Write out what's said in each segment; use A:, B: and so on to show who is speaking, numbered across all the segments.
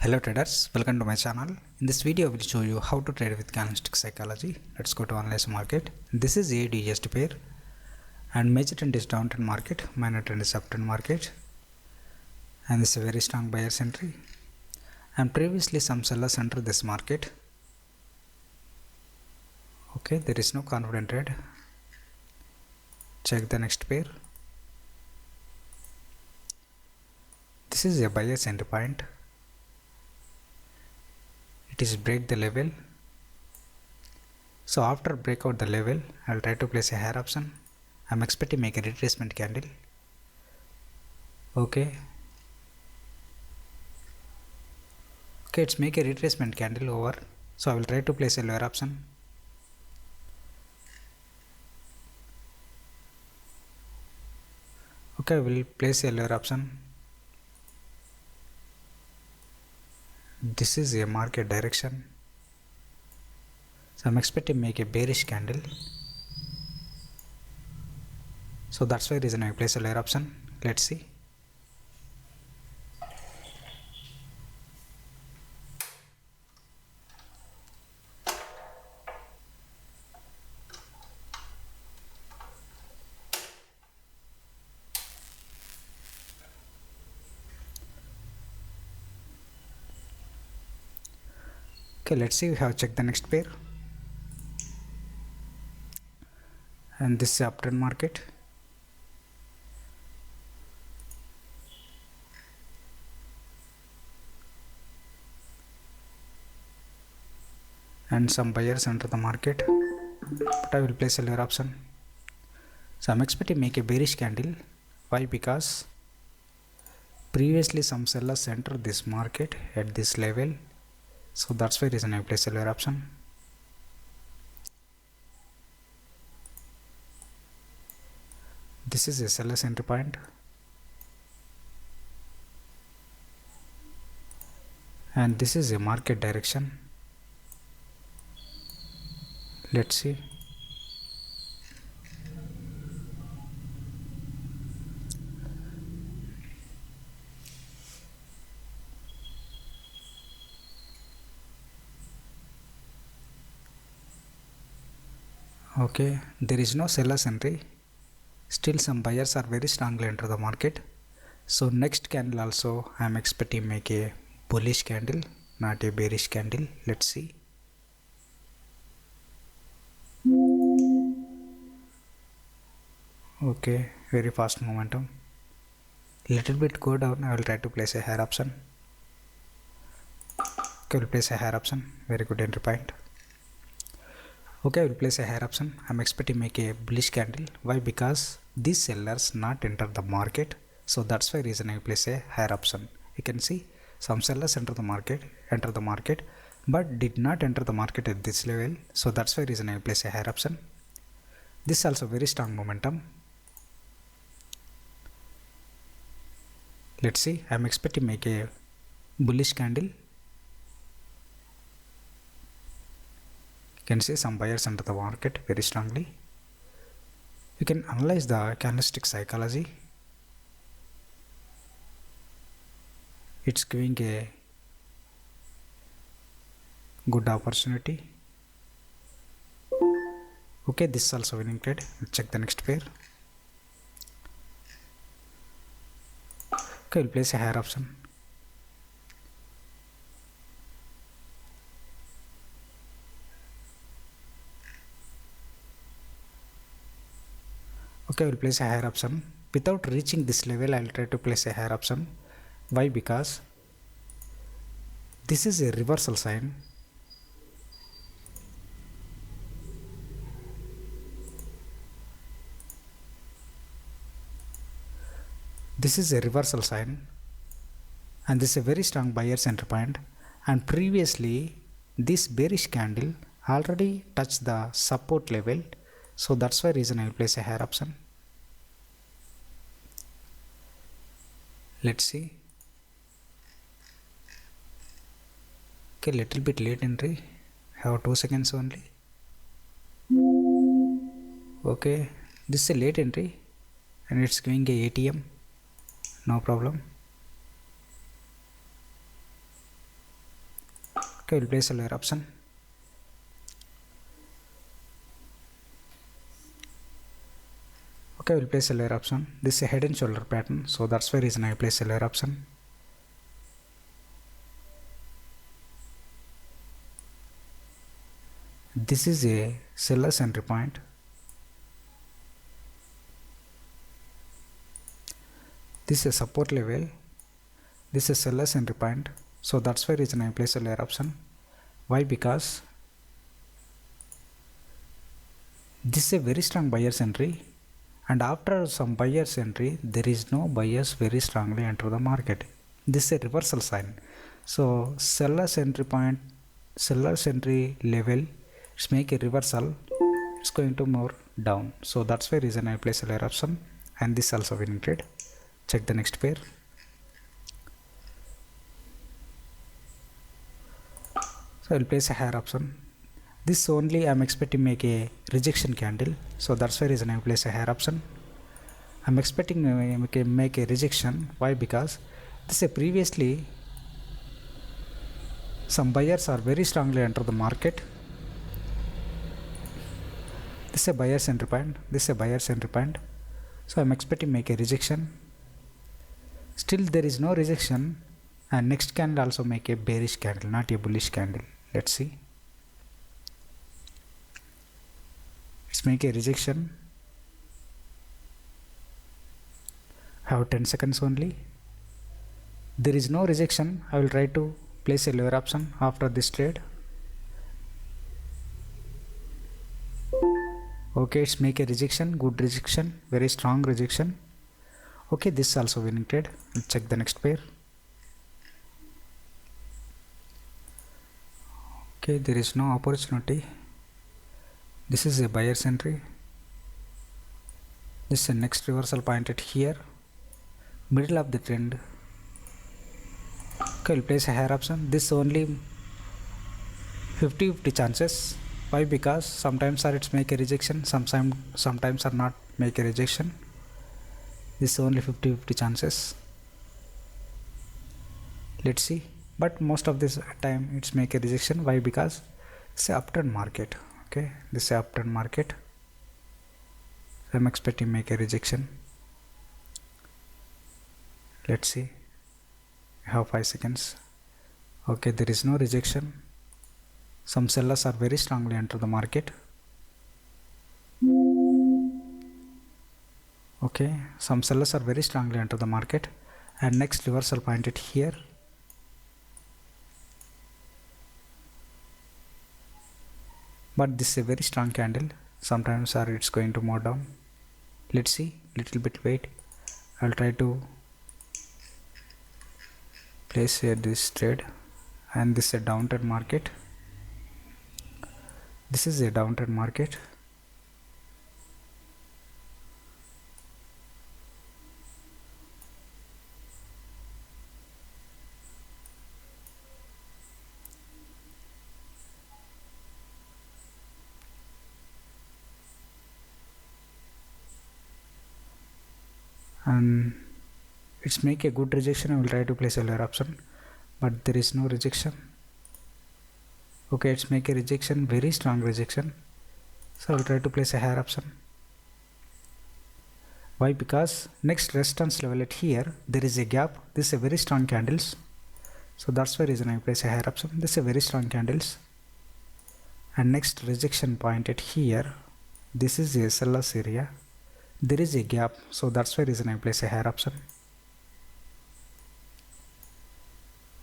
A: Hello traders, welcome to my channel. In this video I will show you how to trade with candlestick psychology. Let's go to analyze market. This is ADJST pair and major trend is downtrend market, minor trend is uptrend market, and this is a very strong buyer's entry, and previously some sellers entered this market. Okay, there is no confident trade. Check the next pair. This is a buyer's entry point. It is break the level. So after breakout the level, I will try to place a higher option. I am expecting make a retracement candle. Okay, it's make a retracement candle over. So I will try to place a lower option. Okay, I will place a lower option. This is a market direction. So I'm expecting make a bearish candle. So that's why reason I place a lower option. Let's see. Okay, let's see. We have checked the next pair, and this is uptrend market. And some buyers enter the market, but I will place a lower option. So I'm expecting make a bearish candle. Why? Because previously some sellers entered this market at this level. So that's why reason I place a lower option. This is a seller's entry point. And this is a market direction. Let's see. Okay, there is no seller's entry. Still some buyers are very strongly enter the market. So next candle also I am expecting make a bullish candle, not a bearish candle. Let's see. Okay, very fast momentum. Little bit go down. I will try to place a higher option. Okay, I will place a higher option. Very good entry point. Okay, I will place a higher option. I am expecting make a bullish candle. Why? Because these sellers not enter the market. So that's why reason I place a higher option. You can see some sellers enter the market, but did not enter the market at this level. So that's why reason I place a higher option. This is also very strong momentum. Let's see. I am expecting make a bullish candle. You can see some buyers enter the market very strongly. You can analyze the candlestick psychology. It's giving a good opportunity. Okay, this is also winning trade. We'll check the next pair. Okay, we'll place a higher option. Okay, we'll place a higher option. Without reaching this level, I'll try to place a higher option. Why? Because this is a reversal sign. This is a reversal sign, and this is a very strong buyer's entry point. And previously, this bearish candle already touched the support level. So that's why reason I will place a higher option. Let's see. Okay, little bit late entry. Have 2 seconds only. Okay, this is a late entry, and it's giving a ATM. No problem. Okay, we'll place a lower option. Okay, we'll place a lower option. This is a head and shoulder pattern, so that's why reason I place a lower option. This is a seller's entry point. This is a support level. This is seller's entry point, so that's why reason I place a lower option. Why? Because this is a very strong buyer's entry, and after some buyer's entry there is no buyers very strongly enter the market. This is a reversal sign. So seller's entry point, seller's entry level, it's make a reversal, it's going to more down, so that's why reason I place a lower option. And this also winning trade. Check the next pair. So I will place a higher option. This only I'm expecting make a rejection candle, so that's why reason I place a higher option. I'm expecting make a rejection. Why? Because this is previously some buyers are very strongly enter the market. This is a buyer's entry point. This is a buyer's entry point. So I'm expecting make a rejection. Still there is no rejection, and next candle also make a bearish candle, not a bullish candle. Let's see. Let's make a rejection. I have 10 seconds only. There is no rejection. I will try to place a lower option after this trade. Okay, it's make a rejection, good rejection, very strong rejection. Okay, this is also winning trade. Let's check the next pair. Okay, there is no opportunity. This is a buyer's entry. This is a next reversal pointed here, middle of the trend. Okay, we'll place a higher option. This only 50-50 chances. Why? Because sometimes it's make a rejection, sometimes are not make a rejection. This is only 50-50 chances. Let's see. But most of this time it's make a rejection. Why? Because it's a uptrend market. Okay, this is a uptrend market. I'm expecting make a rejection. Let's see. I have 5 seconds. Okay, there is no rejection. Some sellers are very strongly enter the market. Okay, some sellers are very strongly enter the market, and next reversal pointed here. But this is a very strong candle. Sometimes it's going to more down. Let's see. Little bit wait. I'll try to place here this trade, and this is a downtrend market. This is a downtrend market. And it's make a good rejection. I will try to place a lower option, but there is no rejection. Okay, it's make a rejection, very strong rejection, so I will try to place a higher option. Why? Because next resistance level at here there is a gap. This is a very strong candles, so that's why reason I place a higher option. This is a very strong candles, and next rejection point at here, this is a seller's area. There is a gap, so that's why reason I place a higher option.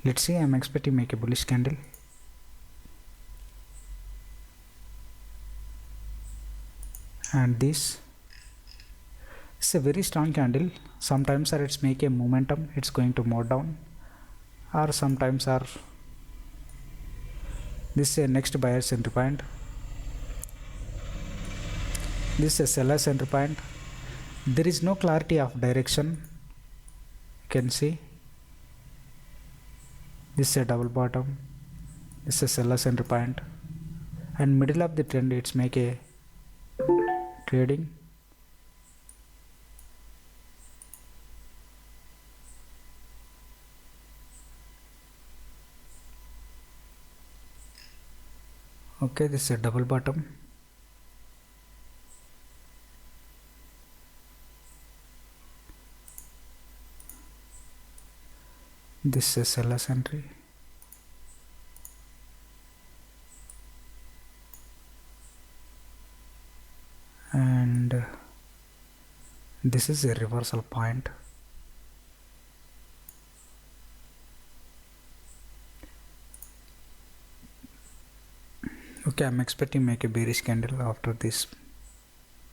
A: Let's see. I'm expecting make a bullish candle. And this is a very strong candle. Sometimes it's make a momentum, it's going to more down, or sometimes this is a next buyer's entry point. This is a seller's entry point. There is no clarity of direction. You can see this is a double bottom. This is a seller's entry point, and middle of the trend it's make a trading. Okay, this is a double bottom. This is a seller's entry. And this is a reversal point. Okay, I'm expecting make a bearish candle after this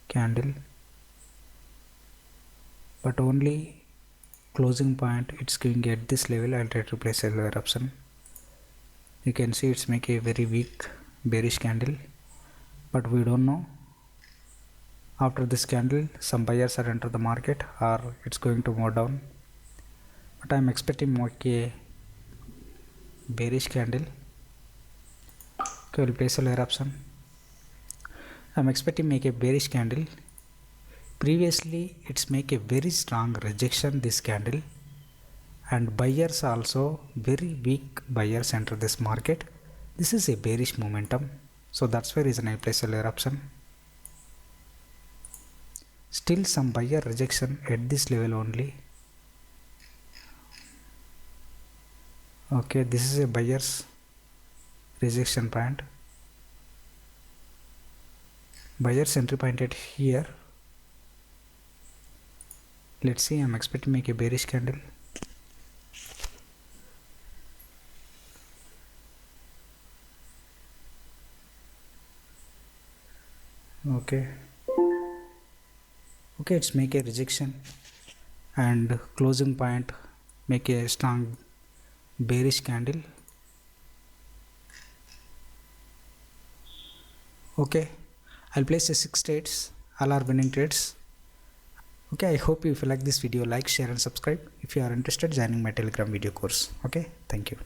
A: candle, but only closing point it's going at this level. I'll try to place a lower option. You can see it's make a very weak bearish candle, but we don't know after this candle some buyers are enter the market or it's going to move down, but I'm expecting more a bearish candle. Okay, we'll place a lower option. I'm expecting make a bearish candle. Previously it's make a very strong rejection this candle, and buyers also very weak buyers enter this market. This is a bearish momentum, so that's why reason I place a lower option. Still some buyer rejection at this level only. Okay, this is a buyer's rejection point. Buyer's entry point at here. Let's see, I'm expecting make a bearish candle. Okay, it's make a rejection and closing point make a strong bearish candle. Okay, I'll place a 6 trades, all are winning trades. Okay, I hope if you like this video, like, share and subscribe. If you are interested, joining my Telegram video course. Okay, thank you.